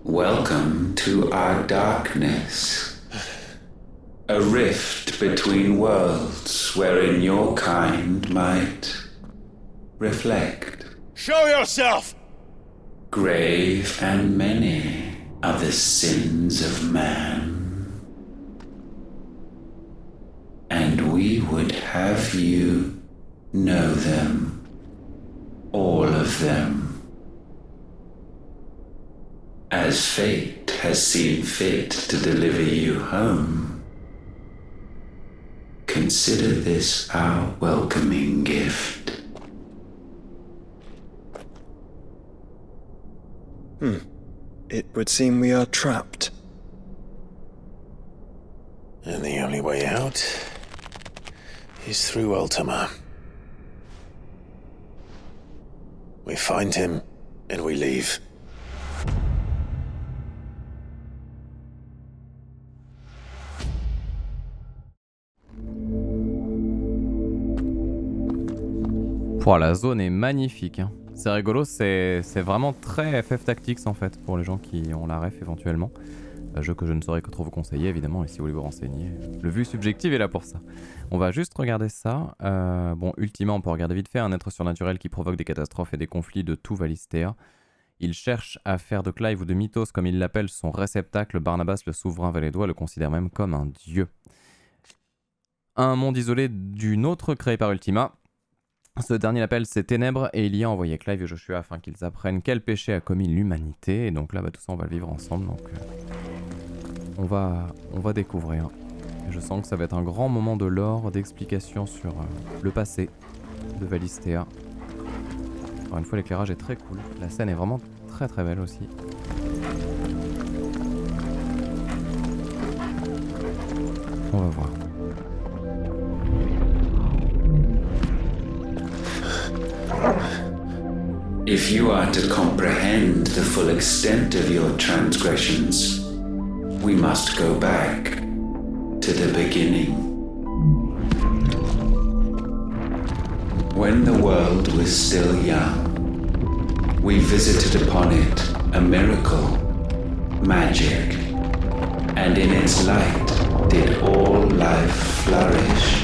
Welcome to our darkness. A rift between worlds wherein your kind might reflect. Show yourself! Grave and many are the sins of man. And we would have you know them, all of them. As fate has seen fit to deliver you home, consider this our welcoming gift. It would seem we are trapped. And the only way out is through Ultima. We find him and we leave. Pouah, la zone est magnifique, hein. C'est rigolo, c'est vraiment très FF Tactics en fait, pour les gens qui ont la ref éventuellement. Un jeu que je ne saurais que trop vous conseiller évidemment, et si vous voulez vous renseigner, le vue subjective est là pour ça. On va juste regarder ça. Bon, ultimement, on peut regarder vite fait, un être surnaturel qui provoque des catastrophes et des conflits de tout VALISTHEA. Il cherche à faire de Clive ou de Mythos, comme il l'appelle, son réceptacle. Barnabas, le souverain valédois, le considère même comme un dieu. Un monde isolé d'une autre créée par Ultima. Ce dernier l'appelle ses ténèbres et il y a envoyé Clive et Joshua afin qu'ils apprennent quel péché a commis l'humanité. Et donc là, tout ça, on va le vivre ensemble. Donc on va découvrir. Et je sens que ça va être un grand moment de lore, d'explication sur le passé de VALISTHEA. Encore une fois, l'éclairage est très cool. La scène est vraiment très très belle aussi. On va voir. If you are to comprehend the full extent of your transgressions, we must go back to the beginning. When the world was still young, we visited upon it a miracle, magic, and in its light did all life flourish.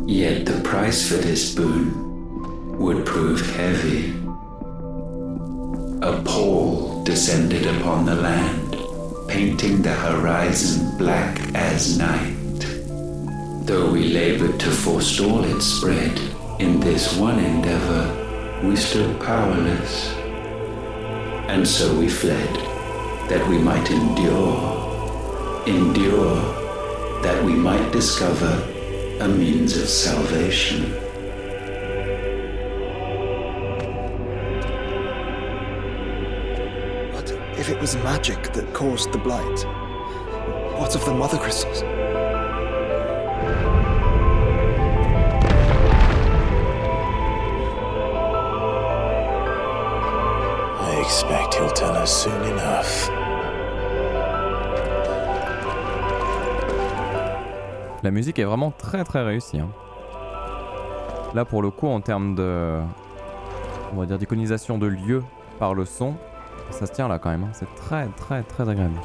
Yet the price for this boon would prove heavy. A pall descended upon the land, painting the horizon black as night. Though we labored to forestall its spread, in this one endeavor we stood powerless. And so we fled, that we might endure, that we might discover a means of salvation. But if it was magic that caused the blight, what of the mother crystals? I expect he'll tell us soon enough. La musique est vraiment très très réussie, hein. Là pour le coup en termes de, on va dire, d'iconisation de lieu par le son, ça se tient là quand même, hein. C'est très très très agréable.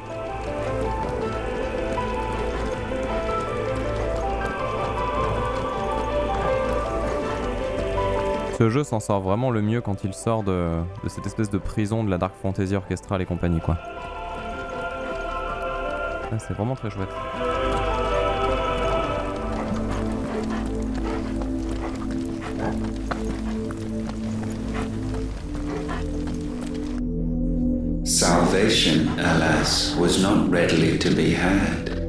Ce jeu s'en sort vraiment le mieux quand il sort de cette espèce de prison de la dark fantasy orchestrale et compagnie, quoi. Là, c'est vraiment très chouette. Salvation, alas, was not readily to be had.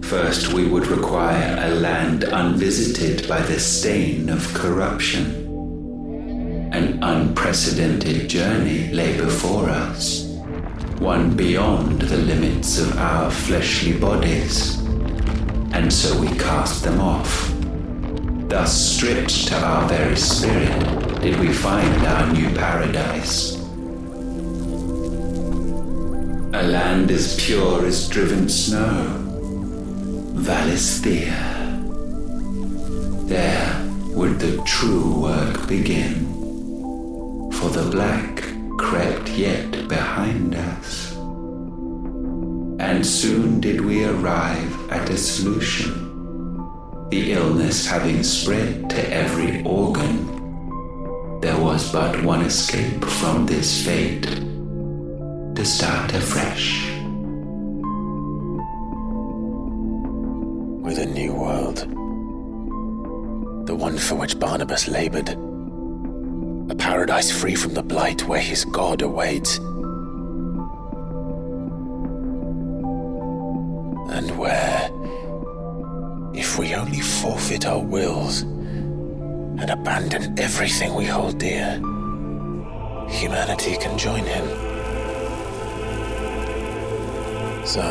First, we would require a land unvisited by the stain of corruption. An unprecedented journey lay before us, one beyond the limits of our fleshly bodies. And so we cast them off. Thus, stripped to our very spirit, did we find our new paradise. A land as pure as driven snow, VALISTHEA. There would the true work begin, for the black crept yet behind us. And soon did we arrive at a solution, the illness having spread to every organ. There was but one escape from this fate, to start afresh. With a new world. The one for which Barnabas labored. A paradise free from the blight where his God awaits. And where, if we only forfeit our wills and abandon everything we hold dear, humanity can join him. So,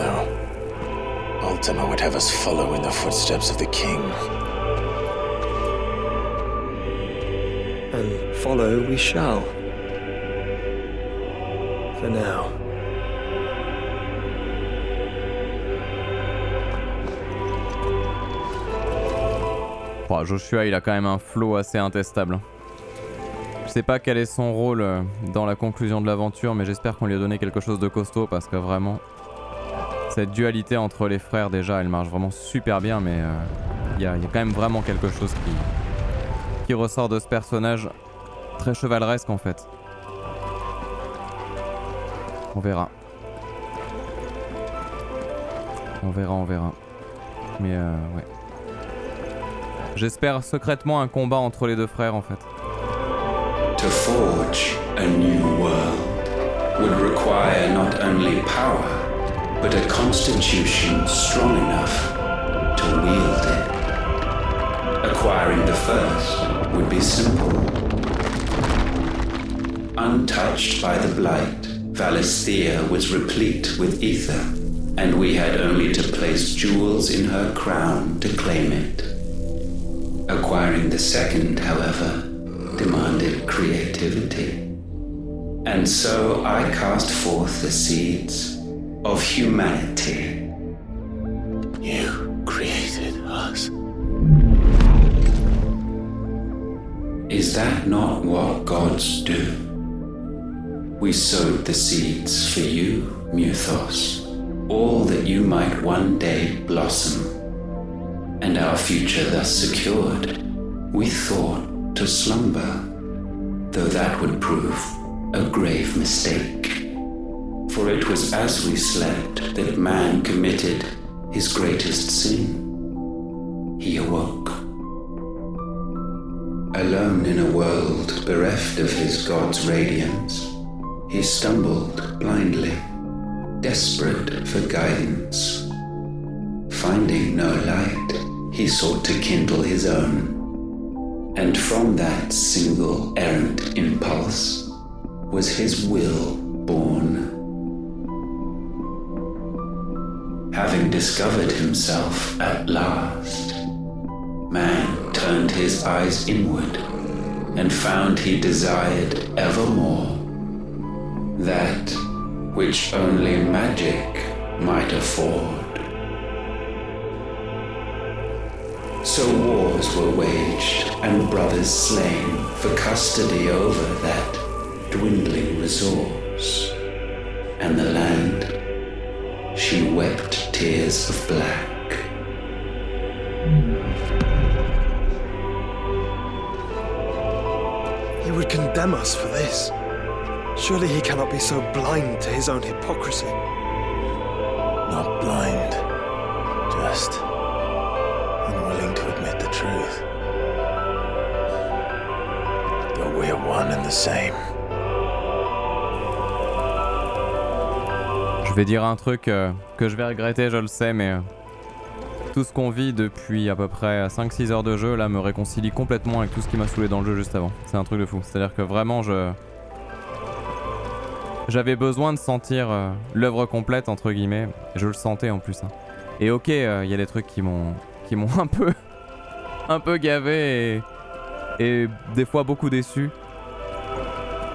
Ultima would have us follow in the footsteps of the king. And follow we shall. For now. Bon, Joshua, il a quand même un flow assez intestable. Je sais pas quel est son rôle dans la conclusion de l'aventure, mais j'espère qu'on lui a donné quelque chose de costaud parce que vraiment, cette dualité entre les frères, déjà, elle marche vraiment super bien, mais y a quand même vraiment quelque chose qui ressort de ce personnage très chevaleresque en fait. On verra. On verra. Mais ouais. J'espère secrètement un combat entre les deux frères en fait. To forge a new world would require not only power, but a constitution strong enough to wield it. Acquiring the first would be simple. Untouched by the blight, VALISTHEA was replete with ether, and we had only to place jewels in her crown to claim it. Acquiring the second, however, demanded creativity. And so I cast forth the seeds of humanity. You created us. Is that not what gods do? We sowed the seeds for you, Muthos, all that you might one day blossom. And our future thus secured, we thought to slumber, though that would prove a grave mistake. For it was as we slept that man committed his greatest sin. He awoke. Alone in a world bereft of his God's radiance, he stumbled blindly, desperate for guidance. Finding no light, he sought to kindle his own. And from that single errant impulse was his will born. Having discovered himself at last, man turned his eyes inward and found he desired evermore that which only magic might afford. So wars were waged and brothers slain for custody over that dwindling resource. And the land, she wept tears of black. He would condemn us for this. Surely he cannot be so blind to his own hypocrisy. Not blind, just unwilling to admit the truth. But we're one and the same. Je vais dire un truc que je vais regretter, je le sais, mais tout ce qu'on vit depuis à peu près 5-6 heures de jeu là me réconcilie complètement avec tout ce qui m'a saoulé dans le jeu juste avant. C'est un truc de fou. C'est-à-dire que vraiment j'avais besoin de sentir l'œuvre complète entre guillemets. Je le sentais en plus. Hein. Et ok, il y a des trucs qui m'ont un peu gavé et des fois beaucoup déçu.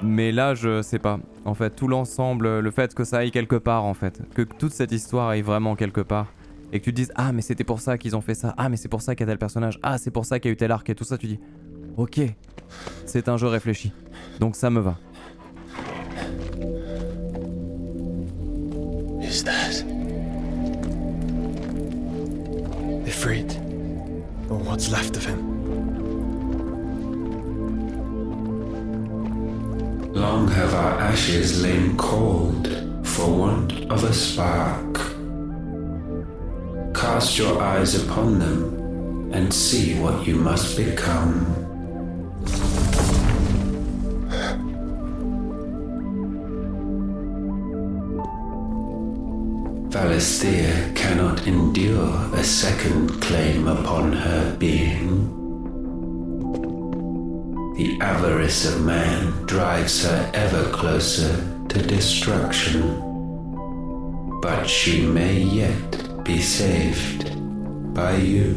Mais là, je sais pas. En fait, tout l'ensemble, le fait que ça aille quelque part, en fait, que toute cette histoire aille vraiment quelque part, et que tu te dises ah mais c'était pour ça qu'ils ont fait ça, ah mais c'est pour ça qu'il y a tel personnage, ah c'est pour ça qu'il y a eu tel arc et tout ça, tu dis ok, c'est un jeu réfléchi, donc ça me va. Is that Ifrit, or what's left of him. Long have our ashes lain cold for want of a spark. Cast your eyes upon them and see what you must become. VALISTHEA cannot endure a second claim upon her being. The avarice of man drives her ever closer to destruction, but she may yet be saved by you.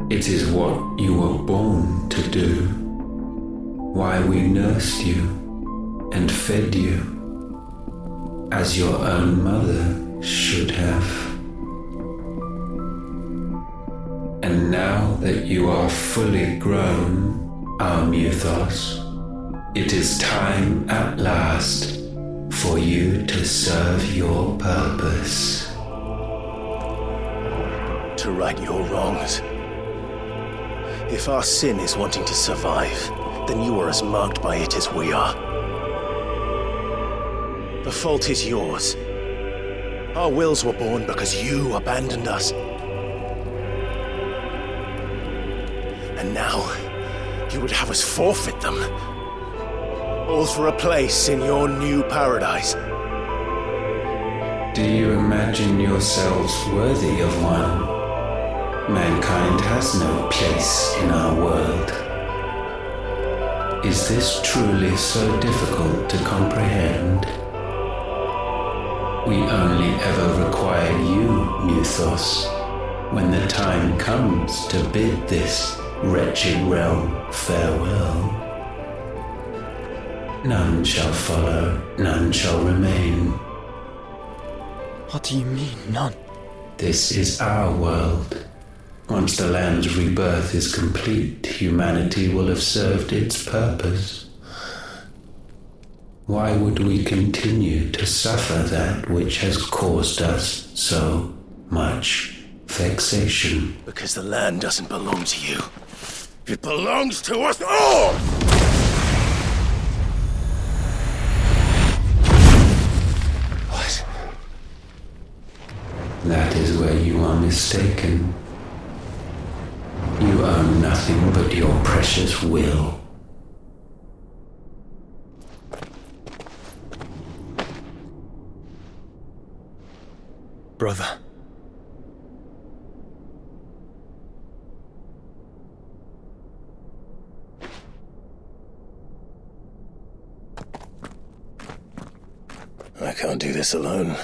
It is what you were born to do, why we nursed you and fed you, as your own mother should have. And now that you are fully grown, our mythos, it is time at last for you to serve your purpose. to right your wrongs? If our sin is wanting to survive, then you are as marked by it as we are. The fault is yours. Our wills were born because you abandoned us. And now, you would have us forfeit them. All for a place in your new paradise. Do you imagine yourselves worthy of one? Mankind has no place in our world. Is this truly so difficult to comprehend? We only ever require you, Mythos, when the time comes to bid this wretched realm farewell. None shall follow, none shall remain. What do you mean, none? This is our world. Once the land's rebirth is complete, humanity will have served its purpose. Why would we continue to suffer that which has caused us so much vexation? Because the land doesn't belong to you. It belongs to us all! What? That is where you are mistaken. You own nothing but your precious will. Brother. I can't do this alone.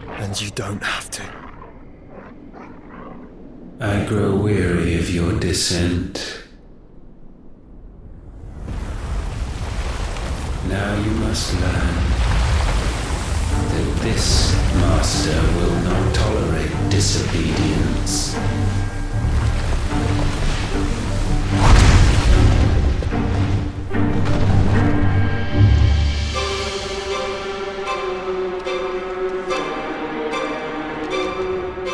And you don't have to. I grow weary of your dissent. Now you must learn that this master will not tolerate disobedience.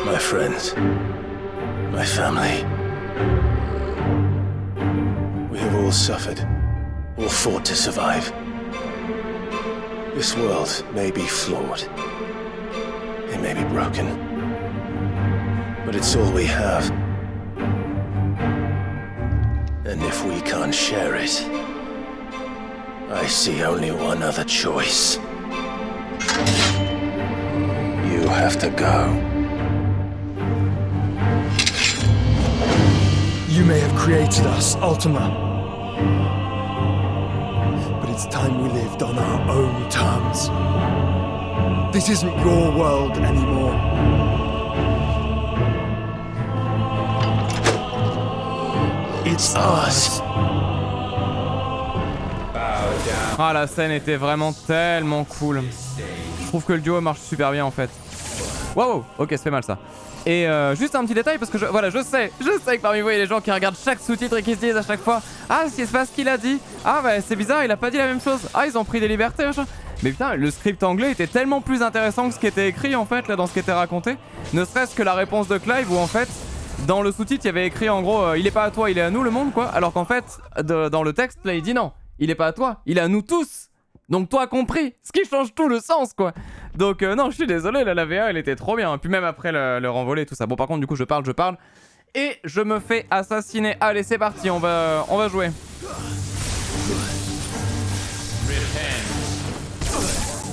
My friends, my family, we have all suffered, all fought to survive. This world may be flawed, it may be broken, but it's all we have. And if we can't share it, I see only one other choice. You have to go. You may have created us, Ultima. But it's time we lived on our own terms. This isn't your world anymore. It's ours. Ah, la scène était vraiment tellement cool. Je trouve que le duo marche super bien en fait. Waouh, ok, ça fait mal ça. Et juste un petit détail parce que voilà, je sais que parmi vous il y a des gens qui regardent chaque sous-titre et qui se disent à chaque fois ah c'est pas ce qu'il a dit, ah bah c'est bizarre il a pas dit la même chose, ah ils ont pris des libertés machin. Mais putain le script anglais était tellement plus intéressant que ce qui était écrit en fait là dans ce qui était raconté. Ne serait-ce que la réponse de Clive où en fait dans le sous-titre il y avait écrit en gros il est pas à toi il est à nous le monde quoi. Alors qu'en fait dans le texte là il dit non il est pas à toi il est à nous tous. Donc toi compris, ce qui change tout le sens quoi. Donc non je suis désolé là, la VA elle était trop bien. Puis même après le renvolé tout ça. Bon par contre du coup je parle et je me fais assassiner. Allez c'est parti on va jouer.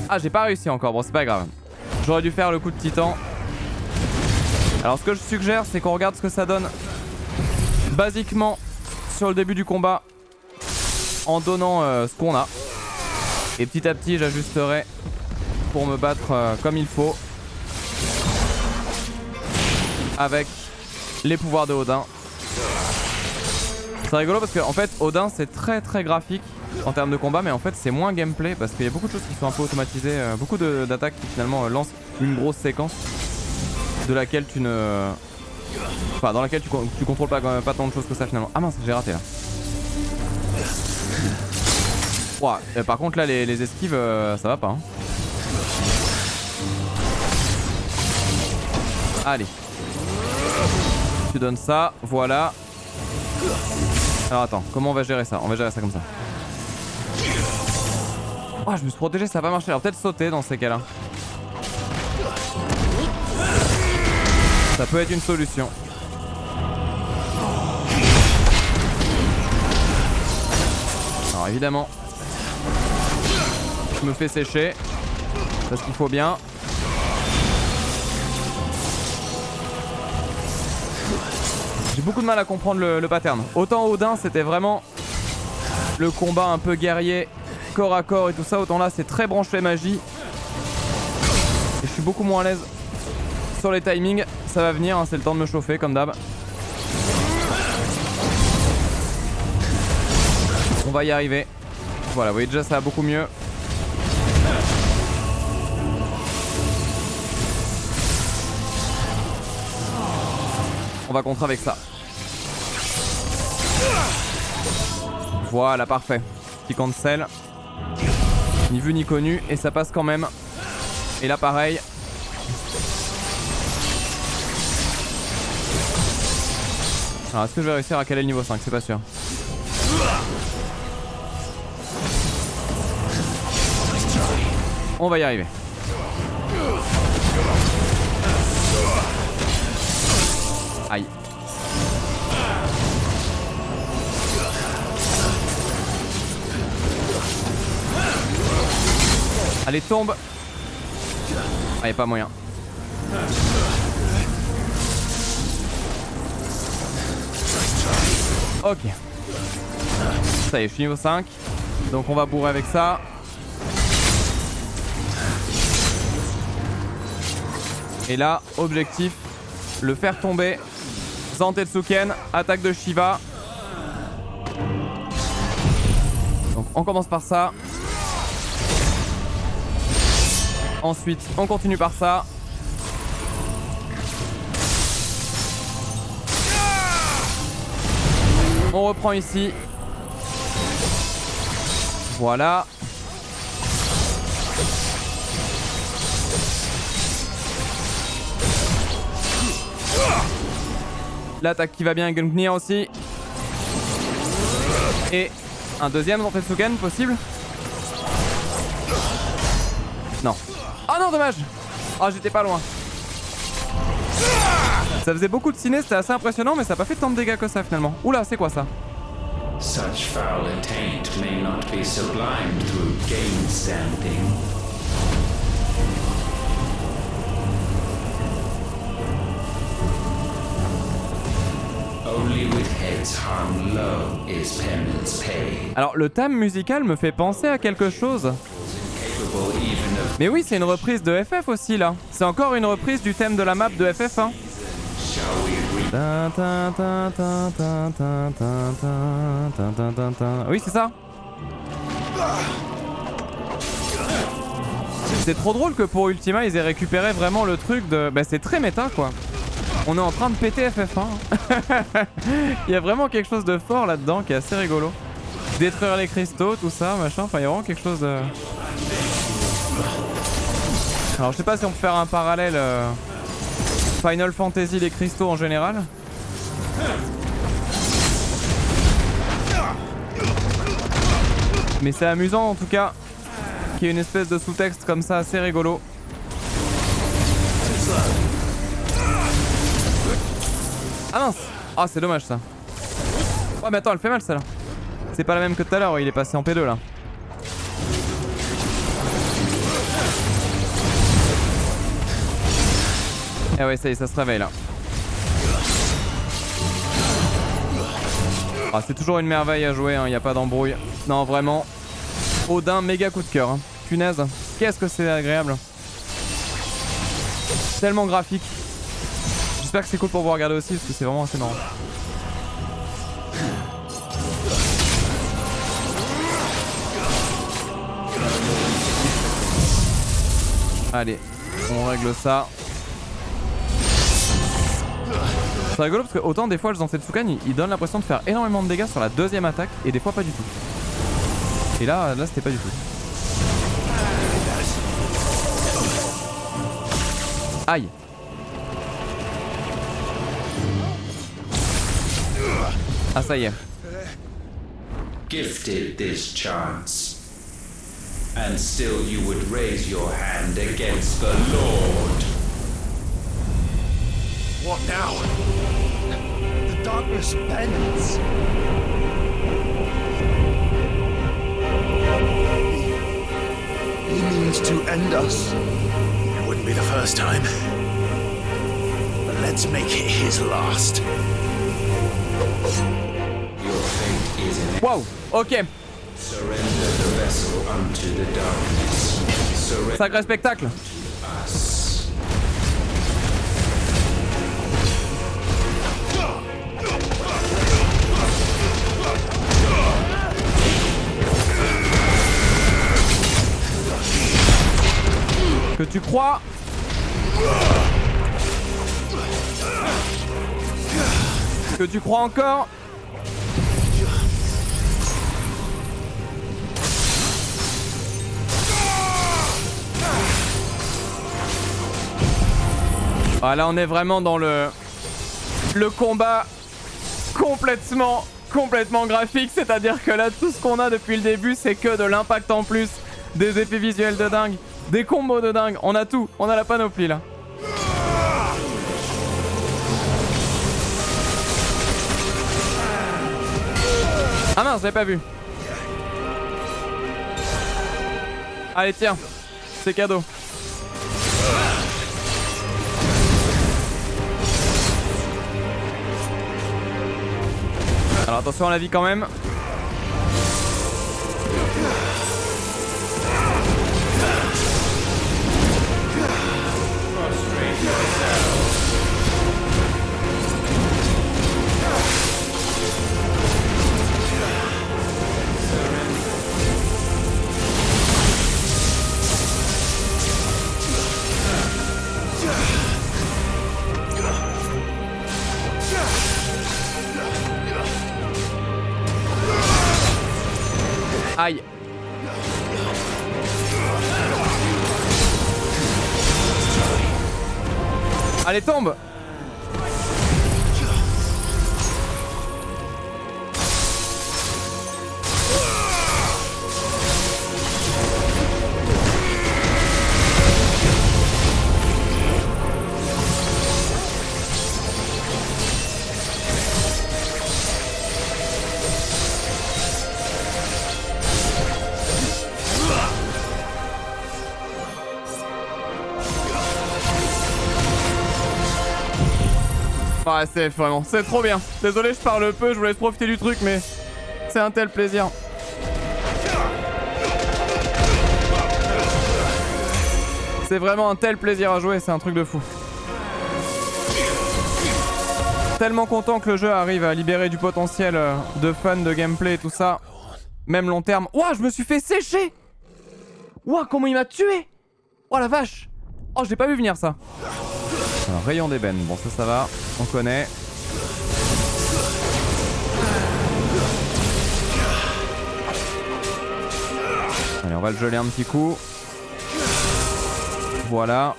Ah j'ai pas réussi encore, bon c'est pas grave. J'aurais dû faire le coup de titan. Alors ce que je suggère c'est qu'on regarde ce que ça donne basiquement sur le début du combat en donnant ce qu'on a. Et petit à petit j'ajusterai pour me battre comme il faut avec les pouvoirs de Odin. C'est rigolo parce que en fait Odin c'est très très graphique en termes de combat mais en fait c'est moins gameplay parce qu'il y a beaucoup de choses qui sont un peu automatisées, beaucoup d'attaques qui finalement lancent une grosse séquence de laquelle tu ne... Enfin dans laquelle tu contrôles pas tant de choses que ça finalement. Ah mince j'ai raté là. Ouah, par contre là les esquives ça va pas hein. Allez. Tu donnes ça, voilà. Alors attends, comment on va gérer ça? On va gérer ça comme ça. Oh je me suis protégé, ça va pas marcher. Alors peut-être sauter dans ces cas-là. Ça peut être une solution. Alors évidemment je me fais sécher parce qu'il faut bien. J'ai beaucoup de mal à comprendre le pattern. Autant Odin c'était vraiment le combat un peu guerrier, corps à corps et tout ça, autant là c'est très branché magie. Et je suis beaucoup moins à l'aise sur les timings. Ça va venir, hein, c'est le temps de me chauffer comme d'hab. On va y arriver. Voilà, vous voyez déjà ça va beaucoup mieux. On va contrer avec ça. Voilà, parfait. Petit cancel. Ni vu ni connu. Et ça passe quand même. Et là pareil. Alors est-ce que je vais réussir à caler le niveau 5? C'est pas sûr. On va y arriver. Aïe. Allez tombe. Ah y'a pas moyen. Ok. Ça y est je suis niveau 5. Donc on va bourrer avec ça. Et là objectif le faire tomber. Zantetsuken, attaque de Shiva. Donc on commence par ça. Ensuite on continue par ça. On reprend ici. Voilà. L'attaque qui va bien avec Gungnir aussi. Et un deuxième dans Tetsuken possible. Non. Oh non dommage. Oh j'étais pas loin. Ça faisait beaucoup de ciné, c'était assez impressionnant mais ça a pas fait tant de dégâts que ça finalement. Oula c'est quoi ça? Such foul attaint may not be sublimed through gainstanding. Only with heads hung low is penance paid. Alors le thème musical me fait penser à quelque chose. Mais oui c'est une reprise de FF aussi là. C'est encore une reprise du thème de la map de FF1. Oui c'est ça. C'est trop drôle que pour Ultima ils aient récupéré vraiment le truc de... Bah c'est très méta quoi. On est en train de péter FF1. Il y a vraiment quelque chose de fort là-dedans qui est assez rigolo. Détruire les cristaux, tout ça, machin, enfin il y a vraiment quelque chose de... Alors je sais pas si on peut faire un parallèle Final Fantasy, les cristaux en général. Mais c'est amusant en tout cas qu'il y ait une espèce de sous-texte comme ça assez rigolo. Ah mince. Ah c'est dommage ça. Oh mais attends elle fait mal celle-là. C'est pas la même que tout à l'heure, il est passé en P2 là. Ah ouais ça y est ça se réveille là. Ah c'est toujours une merveille à jouer, hein, y a pas d'embrouille. Non vraiment. Odin méga coup de cœur. Hein. Punaise, qu'est-ce que c'est agréable. Tellement graphique. J'espère que c'est cool pour vous regarder aussi parce que c'est vraiment assez marrant. Allez, on règle ça. C'est rigolo parce que autant des fois le Zansetsukan il donne l'impression de faire énormément de dégâts sur la deuxième attaque et des fois pas du tout. Et là c'était pas du tout. Aïe. Ah ça y est. Gifted this chance. And still you would raise your hand against the Lord. What now? The darkness bends. He means to end us. It wouldn't be the first time. But let's make it his last. Your fate is in Wow, ok. Surrender the vessel unto the darkness. Surrender Sacré spectacle. us. Que tu crois. Que tu crois encore. Ah là on est vraiment dans le combat complètement graphique, c'est-à-dire que là tout ce qu'on a depuis le début c'est que de l'impact en plus, des effets visuels de dingue, des combos de dingue, on a tout, on a la panoplie là. Ah mince, j'avais pas vu. Allez tiens, c'est cadeau. Alors attention à la vie quand même. Aïe. Allez tombe. Ouais, c'est vraiment, c'est trop bien. Désolé, je parle peu, je vous laisse profiter du truc, mais c'est un tel plaisir. C'est vraiment un tel plaisir à jouer, c'est un truc de fou. Tellement content que le jeu arrive à libérer du potentiel de fun, de gameplay et tout ça. Même long terme. Ouah, je me suis fait sécher. Ouah, comment il m'a tué. Oh la vache! Oh, j'ai pas vu venir ça. Alors, rayon d'ébène, bon ça va, on connaît. Allez, on va le geler un petit coup. Voilà.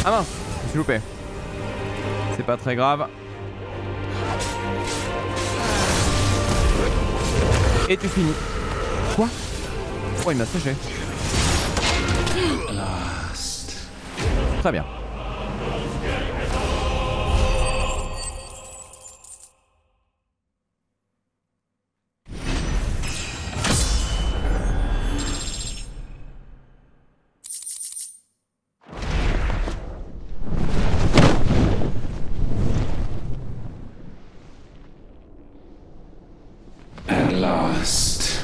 Ah mince, je me suis loupé. C'est pas très grave. Et tu finis. Quoi? Oh, il m'a séché. Très bien. At last,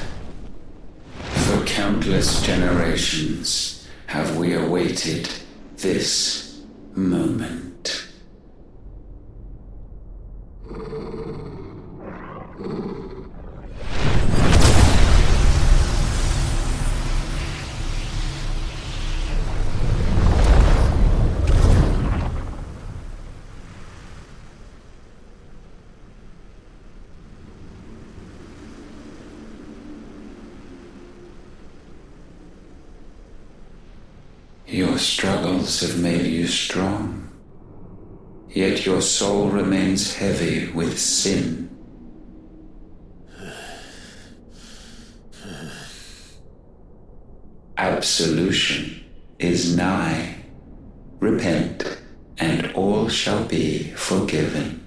for countless generations have we awaited this moment. Your struggles have made you strong, yet your soul remains heavy with sin. Absolution is nigh. Repent, and all shall be forgiven.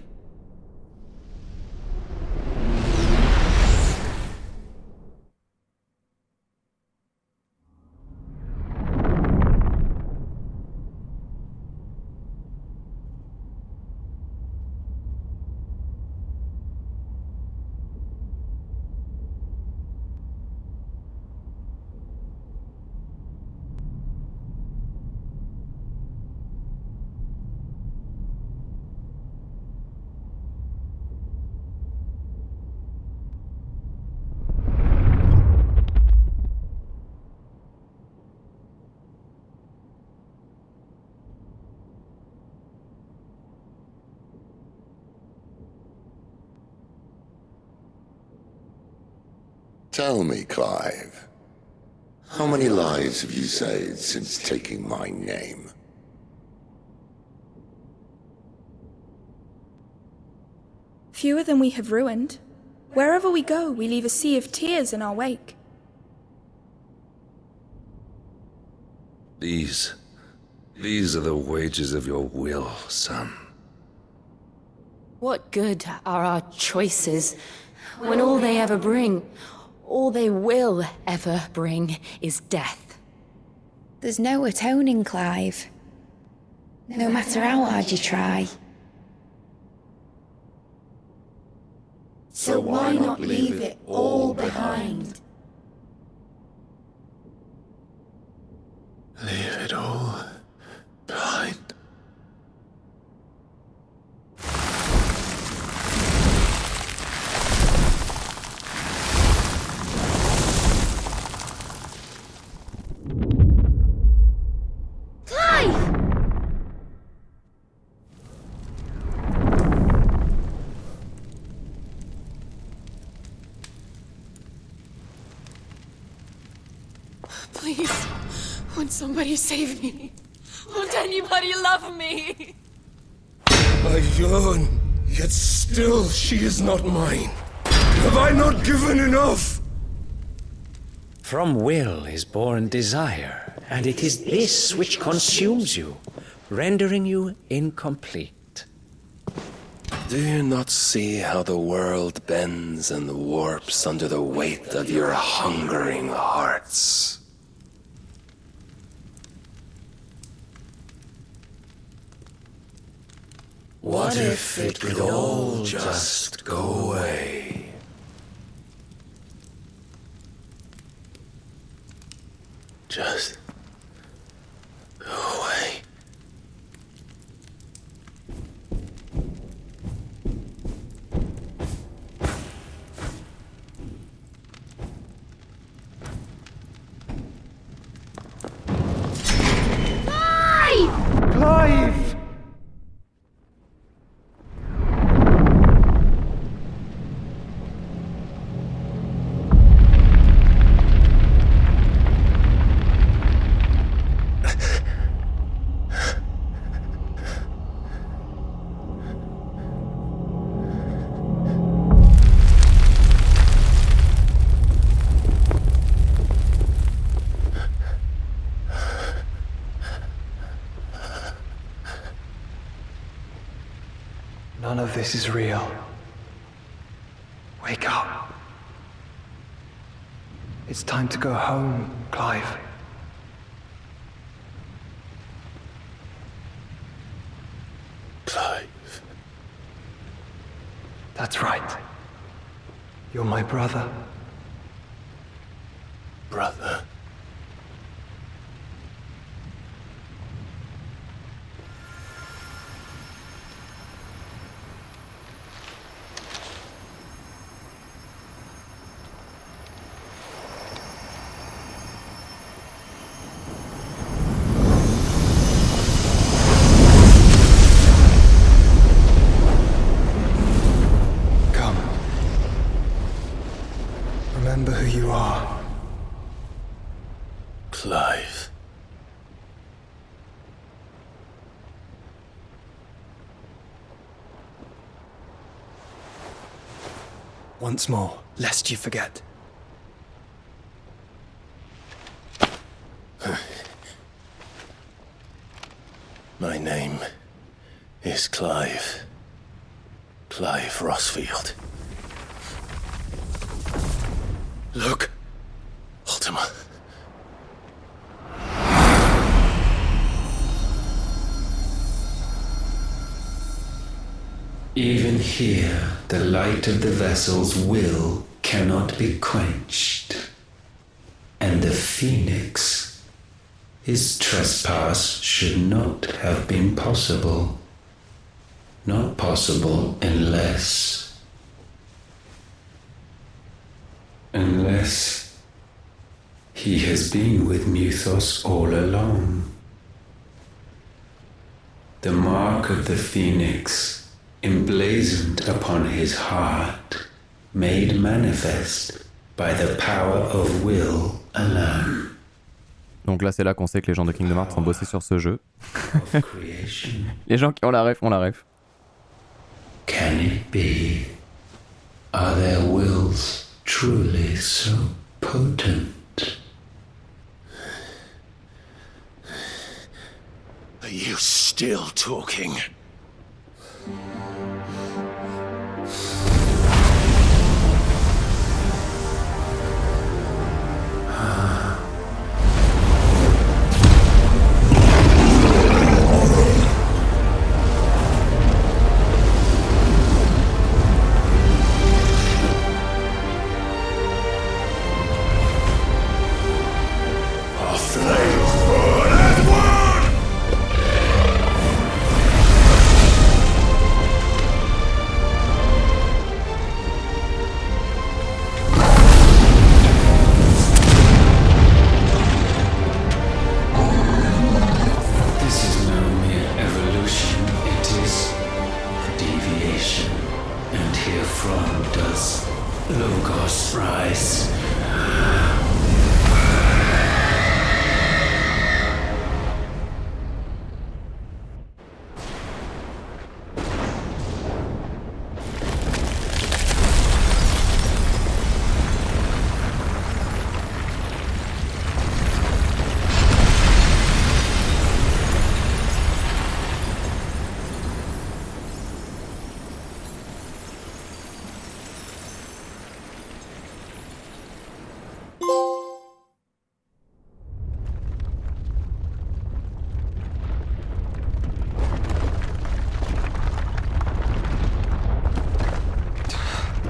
Tell me, Clive, how many lives have you saved since taking my name? Fewer than we have ruined. Wherever we go, we leave a sea of tears in our wake. These are the wages of your will, son. What good are our choices when all they ever bring, all they will ever bring, is death? There's no atoning, Clive. No matter how hard you try. So why not leave it all behind? Leave it all behind. Please, won't somebody save me? Won't anybody love me? I yearn, yet still she is not mine. Have I not given enough? From will is born desire, and it is this which consumes you, rendering you incomplete. Do you not see how the world bends and warps under the weight of your hungering hearts? What if it could all just go away? Just go away. None of this is real. Wake up. It's time to go home, Clive. Clive. That's right. You're my brother. Brother. Remember who you are. Clive. Once more, lest you forget. My name is Clive. Clive Rossfield. Look. Ultima. Even here, the light of the vessel's will cannot be quenched. And the Phoenix, his trespass should not have been possible. Not possible unless he has been with Muthos all along. The mark of the Phoenix, emblazoned upon his heart, made manifest by the power of will alone. Donc là c'est là qu'on sait que les gens de Kingdom Hearts ont bossé sur ce jeu. Les gens qui ont la ref ont la ref. Can it be? Are their wills truly so potent? Are you still talking?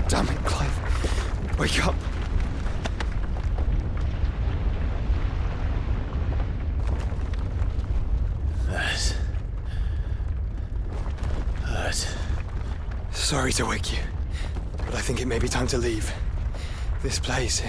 Damn it, Clive. Wake up. That. Sorry to wake you, but I think it may be time to leave. This place.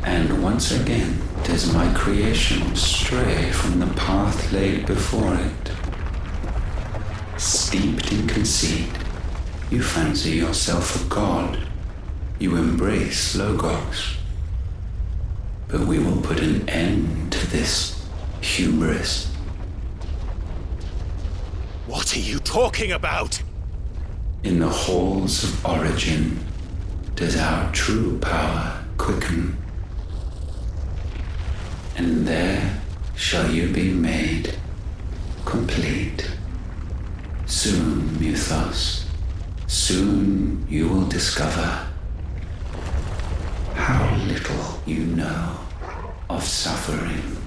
And once again does my creation stray from the path laid before it. Steeped in conceit, you fancy yourself a god. You embrace Logos. But we will put an end to this hubris. What are you talking about? In the halls of origin does our true power quicken. And there shall you be made complete. Soon, Mythos, soon you will discover how little you know of suffering.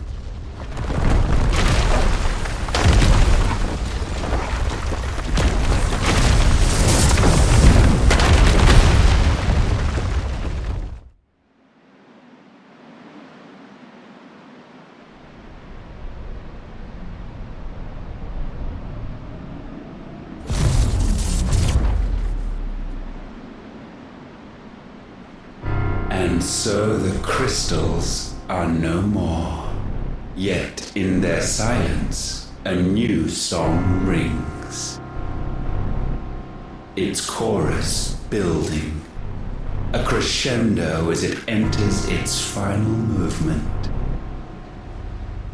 And so the crystals are no more. Yet in their silence, a new song rings. Its chorus building, a crescendo as it enters its final movement,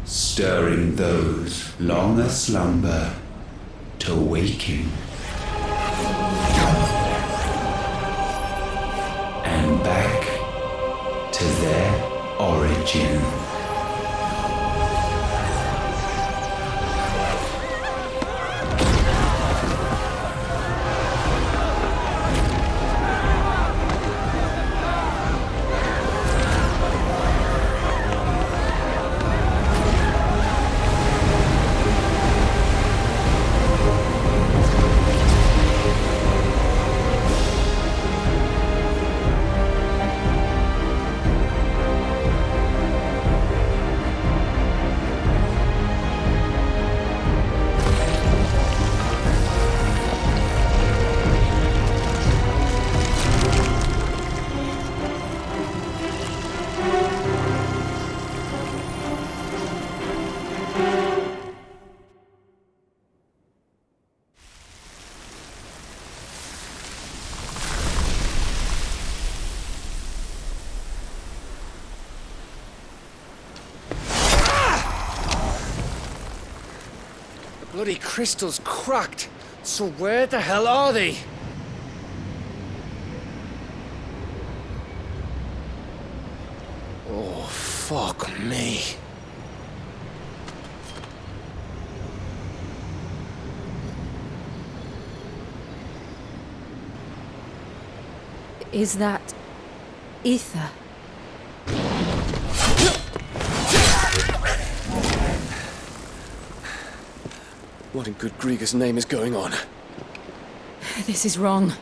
stirring those long aslumber to waking. And back to their origin. Bloody crystal's cracked. So where the hell are they? Oh, fuck me. Is that ether? What in good Grieger's name is going on? This is wrong.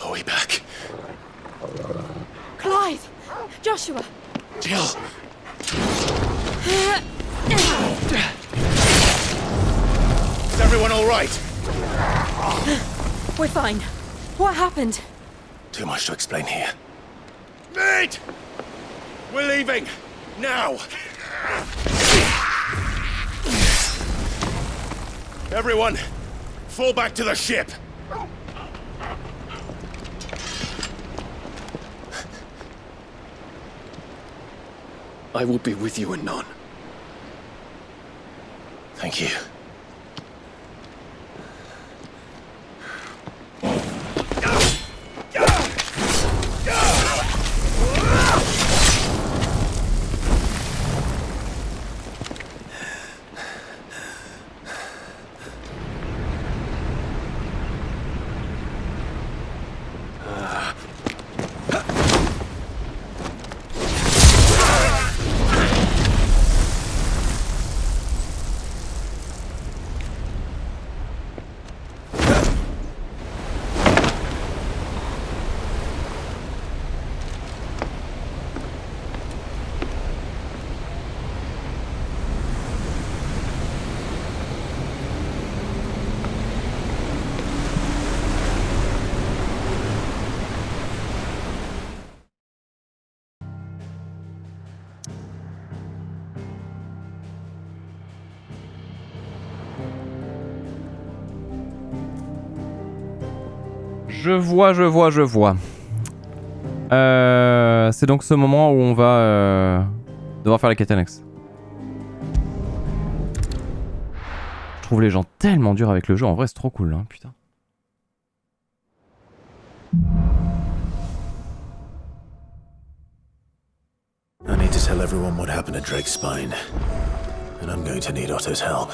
Are we back? Clive! Joshua! Jill! Is everyone all right? We're fine. What happened? Too much to explain here. Mate! We're leaving! Now! Everyone, fall back to the ship! I will be with you anon. Thank you. Je vois. C'est donc ce moment où on va devoir faire la quête annexe. Je trouve les gens tellement durs avec le jeu, en vrai c'est trop cool, hein, putain. I need to tell everyone what happened at Drake's Spine, and I'm going to need Otto's help.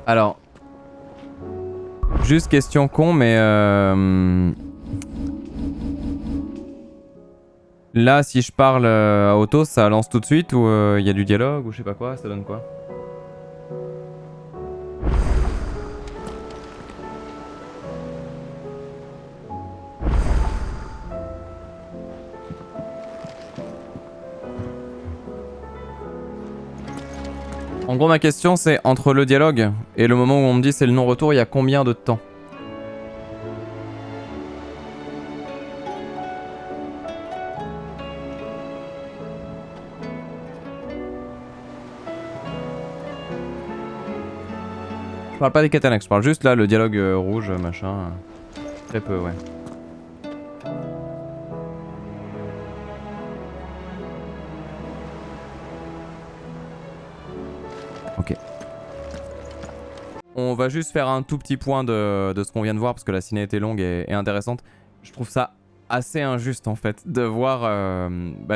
Alors, juste question con, mais là, si je parle à Otto, ça lance tout de suite ou il y a du dialogue ou je sais pas quoi, ça donne quoi? En gros, ma question c'est entre le dialogue et le moment où on me dit c'est le non-retour, il y a combien de temps? Je parle pas des quêtes annexes, je parle juste là, le dialogue rouge, machin. Très peu, ouais. Ok. On va juste faire un tout petit point de ce qu'on vient de voir parce que la ciné était longue et intéressante. Je trouve ça assez injuste en fait de voir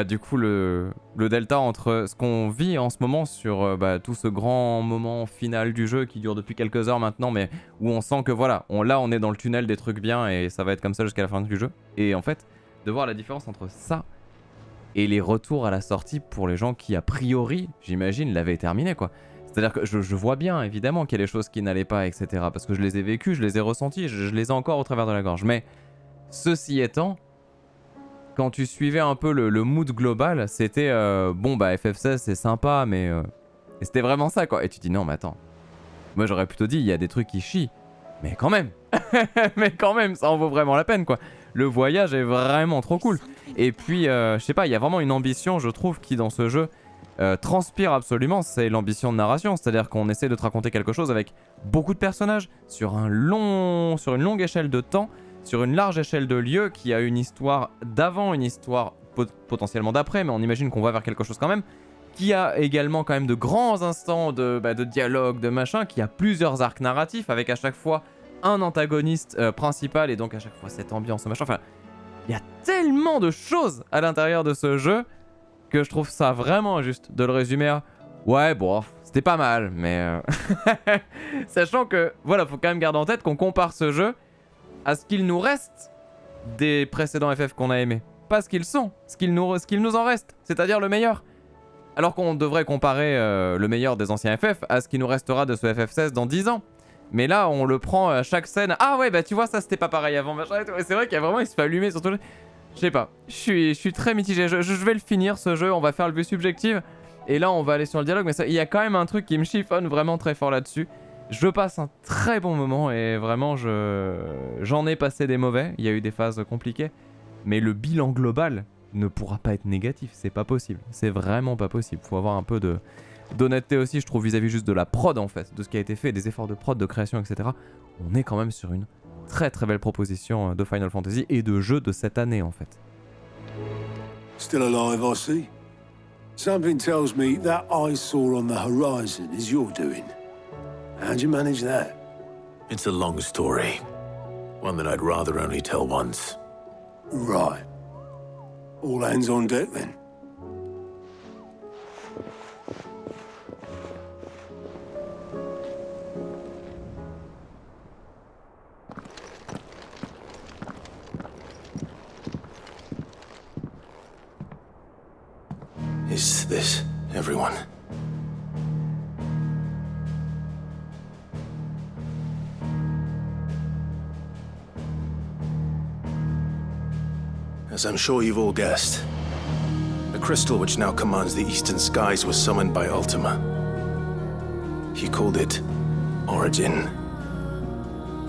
du coup le delta entre ce qu'on vit en ce moment sur tout ce grand moment final du jeu qui dure depuis quelques heures maintenant, mais où on sent que voilà, on est dans le tunnel des trucs bien et ça va être comme ça jusqu'à la fin du jeu. Et en fait, de voir la différence entre ça et les retours à la sortie pour les gens qui a priori, j'imagine, l'avaient terminé quoi. C'est-à-dire que je vois bien évidemment qu'il y a des choses qui n'allaient pas, etc. Parce que je les ai vécues, je les ai ressenties, je les ai encore au travers de la gorge. Mais ceci étant, quand tu suivais un peu le mood global, c'était FF16 c'est sympa, mais et c'était vraiment ça quoi. Et tu dis non mais attends, moi j'aurais plutôt dit il y a des trucs qui chient, mais quand même, mais quand même ça en vaut vraiment la peine quoi. Le voyage est vraiment trop cool. Et puis je sais pas, il y a vraiment une ambition je trouve qui dans ce jeu transpire absolument, c'est l'ambition de narration, c'est-à-dire qu'on essaie de te raconter quelque chose avec beaucoup de personnages sur une longue échelle de temps, sur une large échelle de lieux, qui a une histoire d'avant, une histoire potentiellement d'après, mais on imagine qu'on va vers quelque chose quand même, qui a également quand même de grands instants de dialogue, de machin, qui a plusieurs arcs narratifs avec à chaque fois un antagoniste principal et donc à chaque fois cette ambiance machin. Enfin, il y a tellement de choses à l'intérieur de ce jeu que je trouve ça vraiment juste de le résumer à ouais bon c'était pas mal mais sachant que voilà, faut quand même garder en tête qu'on compare ce jeu à ce qu'il nous reste des précédents FF qu'on a aimés, pas ce qu'ils sont, ce qu'il nous en reste, c'est-à-dire le meilleur. Alors qu'on devrait comparer le meilleur des anciens FF à ce qui nous restera de ce FF16 dans 10 ans. Mais là on le prend à chaque scène, ah ouais bah tu vois ça c'était pas pareil avant machin et tout. Et c'est vrai qu'il y a vraiment, il se fait allumer surtout. Je sais pas, je suis très mitigé, je vais le finir ce jeu, on va faire le vue subjective et là on va aller sur le dialogue, mais il y a quand même un truc qui me chiffonne vraiment très fort là-dessus. Je passe un très bon moment et vraiment j'en ai passé des mauvais, il y a eu des phases compliquées, mais le bilan global ne pourra pas être négatif, c'est pas possible, c'est vraiment pas possible, faut avoir un peu d'honnêteté aussi je trouve vis-à-vis juste de la prod en fait, de ce qui a été fait, des efforts de prod, de création etc. On est quand même sur une très très belle proposition de Final Fantasy et de jeu de cette année en fait. Still alive, I see. Something tells me that eyesore on the horizon is your doing. How'd you manage that? It's a long story. One that I'd rather only tell once. Right. All hands on deck then. Is this everyone? As I'm sure you've all guessed, the crystal which now commands the eastern skies was summoned by Ultima. He called it Origin.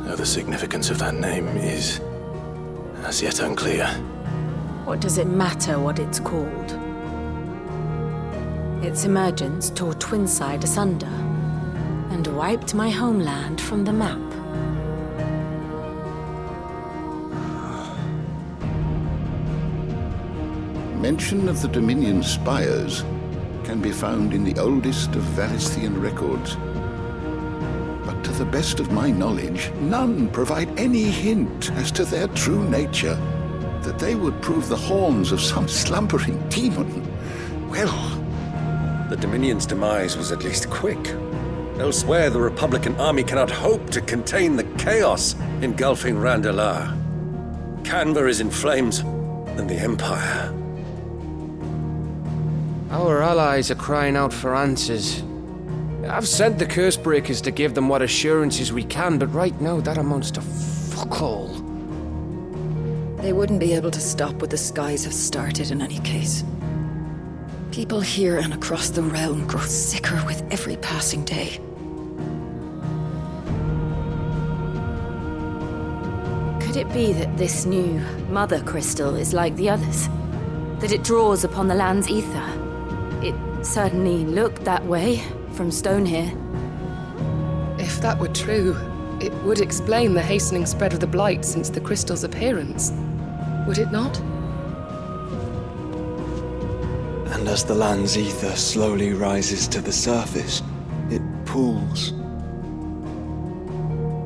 Though the significance of that name is as yet unclear. What does it matter what it's called? Its emergence tore Twinside asunder, and wiped my homeland from the map. Mention of the Dominion's spires can be found in the oldest of VALISTHEAN records. But to the best of my knowledge, none provide any hint as to their true nature. That they would prove the horns of some slumbering demon. Well, The Dominion's demise was at least quick. Elsewhere, the Republican army cannot hope to contain the chaos engulfing Randalar. Canva is in flames, and the Empire. Our allies are crying out for answers. I've sent the curse breakers to give them what assurances we can, but right now that amounts to fuck all. They wouldn't be able to stop what the skies have started in any case. People here and across the realm grow sicker with every passing day. Could it be that this new Mother Crystal is like the others? That it draws upon the land's ether? It certainly looked that way from stone here. If that were true, it would explain the hastening spread of the Blight since the crystal's appearance. Would it not? And as the land's ether slowly rises to the surface, it pools,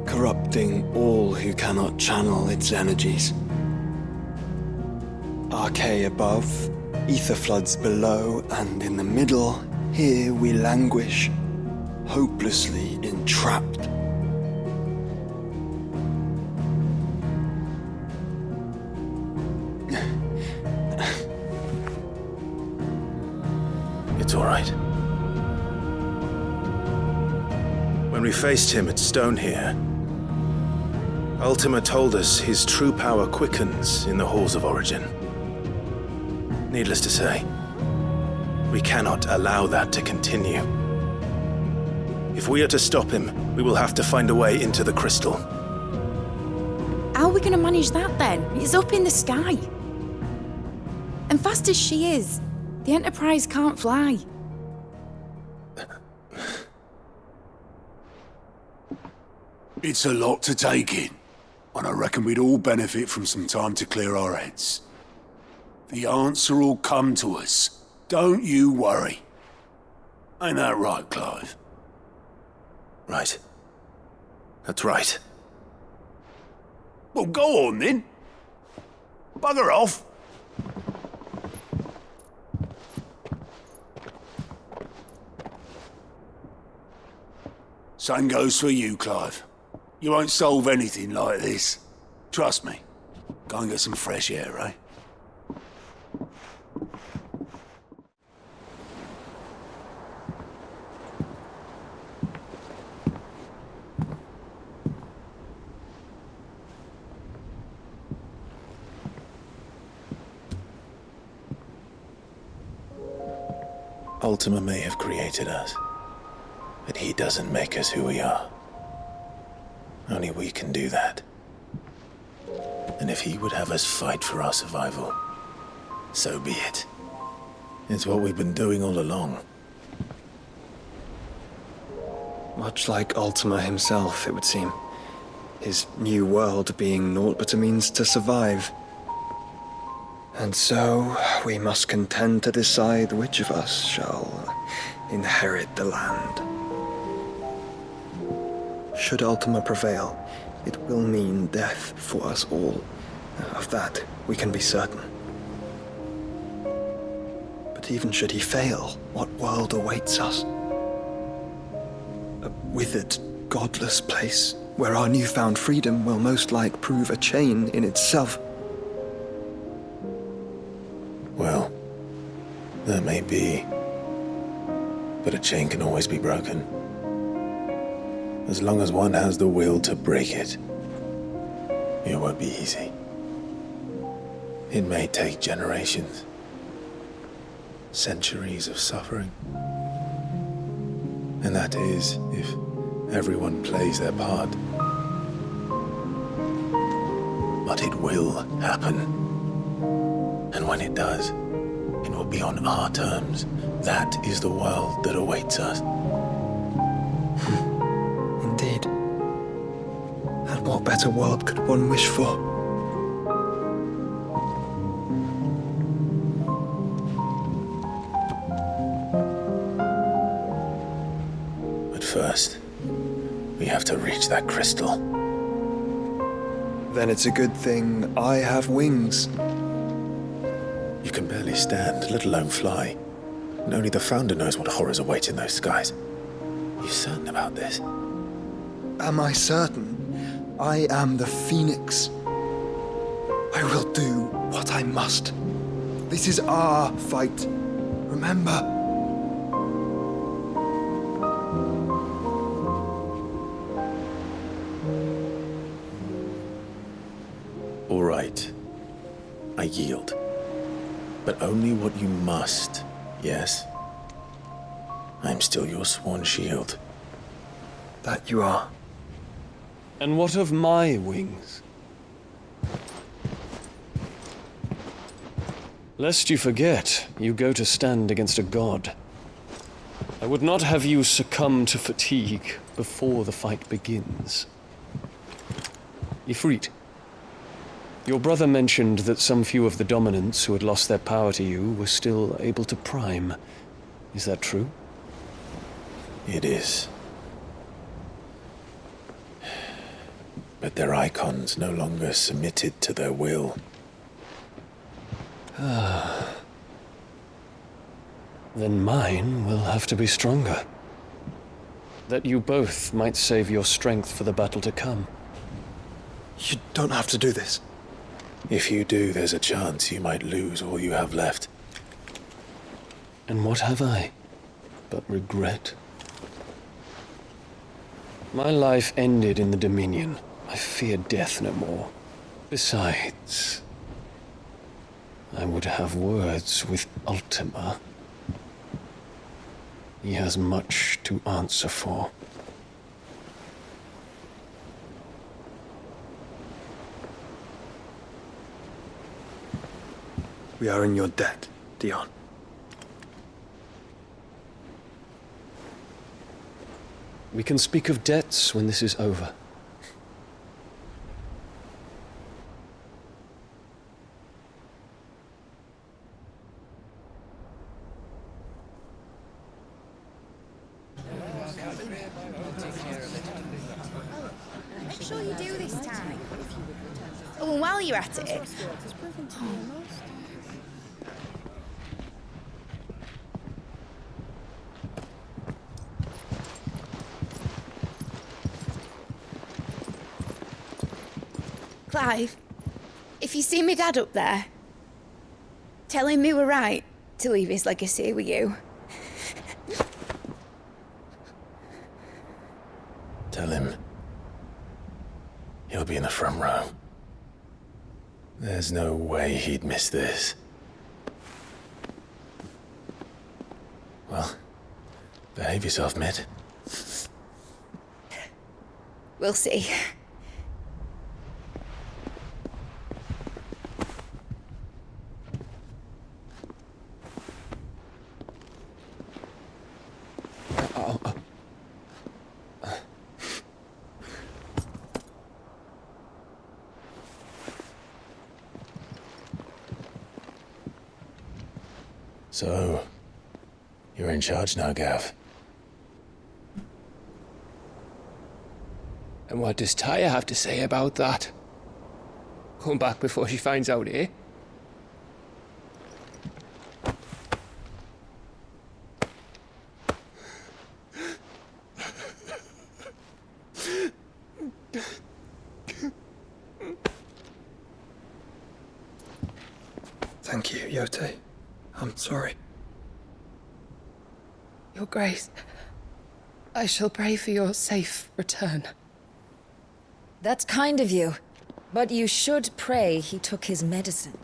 corrupting all who cannot channel its energies. Archae above, ether floods below, and in the middle, here we languish, hopelessly entrapped. It's all right. When we faced him at Stone here, Ultima told us his true power quickens in the halls of origin. Needless to say, we cannot allow that to continue. If we are to stop him, we will have to find a way into the crystal. How are we going to manage that then? It's up in the sky. And fast as she is, the Enterprise can't fly. It's a lot to take in, and I reckon we'd all benefit from some time to clear our heads. The answer will come to us. Don't you worry. Ain't that right, Clive? Right. That's right. Well, go on then. Bugger off. Same goes for you, Clive. You won't solve anything like this. Trust me. Go and get some fresh air, eh? Ultima may have created us, but he doesn't make us who we are. Only we can do that. And if he would have us fight for our survival, so be it. It's what we've been doing all along. Much like Ultima himself, it would seem. His new world being naught but a means to survive. And so, we must contend to decide which of us shall inherit the land. Should Ultima prevail, it will mean death for us all. Of that, we can be certain. But even should he fail, what world awaits us? A withered, godless place, where our newfound freedom will most like prove a chain in itself. Well, that may be, but a chain can always be broken. As long as one has the will to break it, it won't be easy. It may take generations, centuries of suffering. And that is if everyone plays their part. But it will happen. And when it does, it will be on our terms. That is the world that awaits us. What better world could one wish for? But first, we have to reach that crystal. Then it's a good thing I have wings. You can barely stand, let alone fly. And only the Founder knows what horrors await in those skies. You certain about this? Am I certain? I am the Phoenix. I will do what I must. This is our fight. Remember? All right. I yield. But only what you must, yes? I'm still your sworn shield. That you are. And what of my wings? Lest you forget, you go to stand against a god. I would not have you succumb to fatigue before the fight begins. Ifrit, your brother mentioned that some few of the dominants who had lost their power to you were still able to prime. Is that true? It is. But their icons no longer submitted to their will. Then mine will have to be stronger. That you both might save your strength for the battle to come. You don't have to do this. If you do, there's a chance you might lose all you have left. And what have I but regret? My life ended in the Dominion. I fear death no more. Besides, I would have words with Ultima. He has much to answer for. We are in your debt, Dion. We can speak of debts when this is over. Make sure you do this time. Oh, and while you're at it... Clive, if you see me dad up there, tell him we were right to leave his legacy with you. Tell him he'll be in the front row. There's no way he'd miss this. Well, behave yourself, Mid. We'll see. So, you're in charge now, Gav. And what does Taya have to say about that? Come back before she finds out, eh? Thank you, Yote. I'm sorry. Your Grace, I shall pray for your safe return. That's kind of you. But you should pray he took his medicine.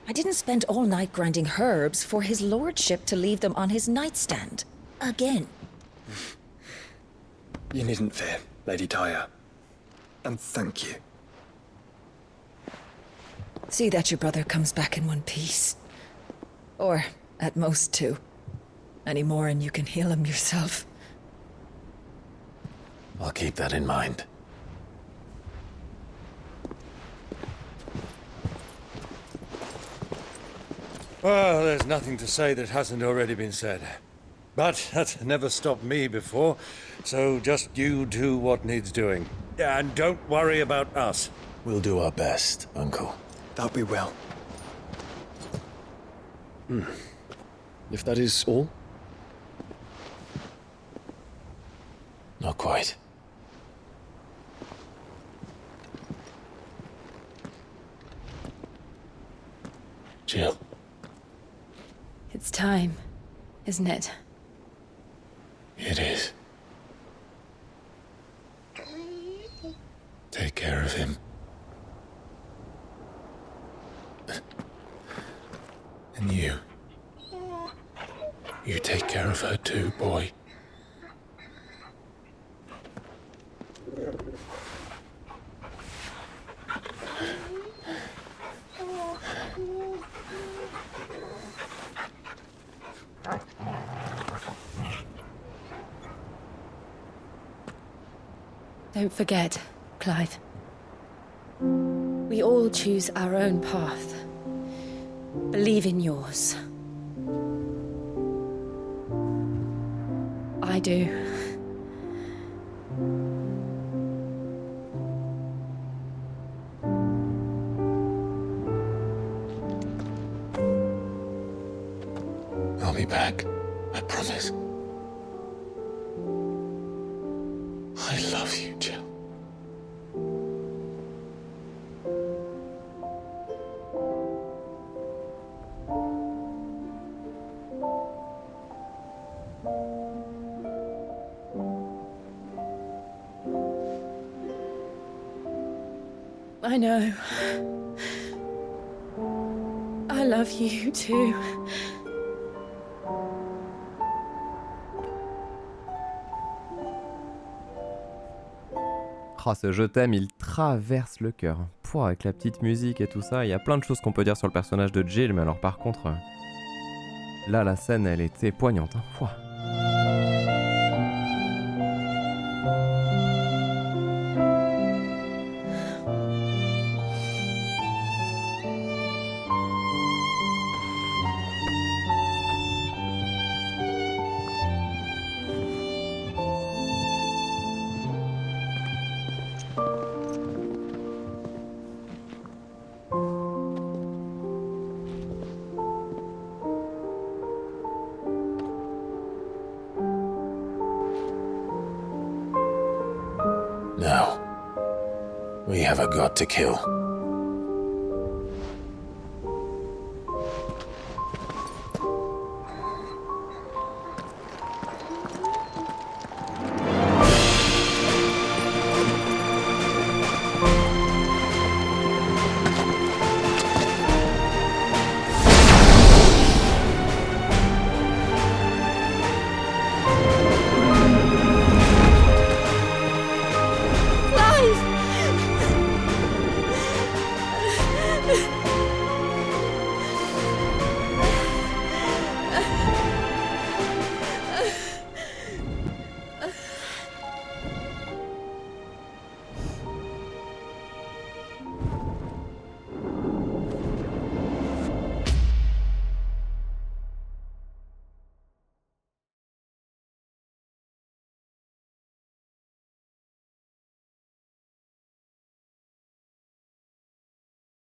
I didn't spend all night grinding herbs for his lordship to leave them on his nightstand. Again. You needn't fear, Lady Taya. And thank you. See that your brother comes back in one piece. Or, at most, two. Any more and you can heal him yourself. I'll keep that in mind. Well, there's nothing to say that hasn't already been said. But that's never stopped me before, so just you do what needs doing. And don't worry about us. We'll do our best, Uncle. That we will. If that is all? Not quite. Jill. It's time, isn't it? It is. Take care of him. And you. You take care of her too, boy. Don't forget, Clive. We all choose our own path. Believe in yours. I do. I'll be back. I promise. I love you, Jill. I know. I love you too. Oh, ce je t'aime, il traverse le cœur. Pouah, avec la petite musique et tout ça, il y a plein de choses qu'on peut dire sur le personnage de Jill, mais alors par contre, là la scène elle était poignante. Hein. Pouah. Now, we have a god to kill. Clive!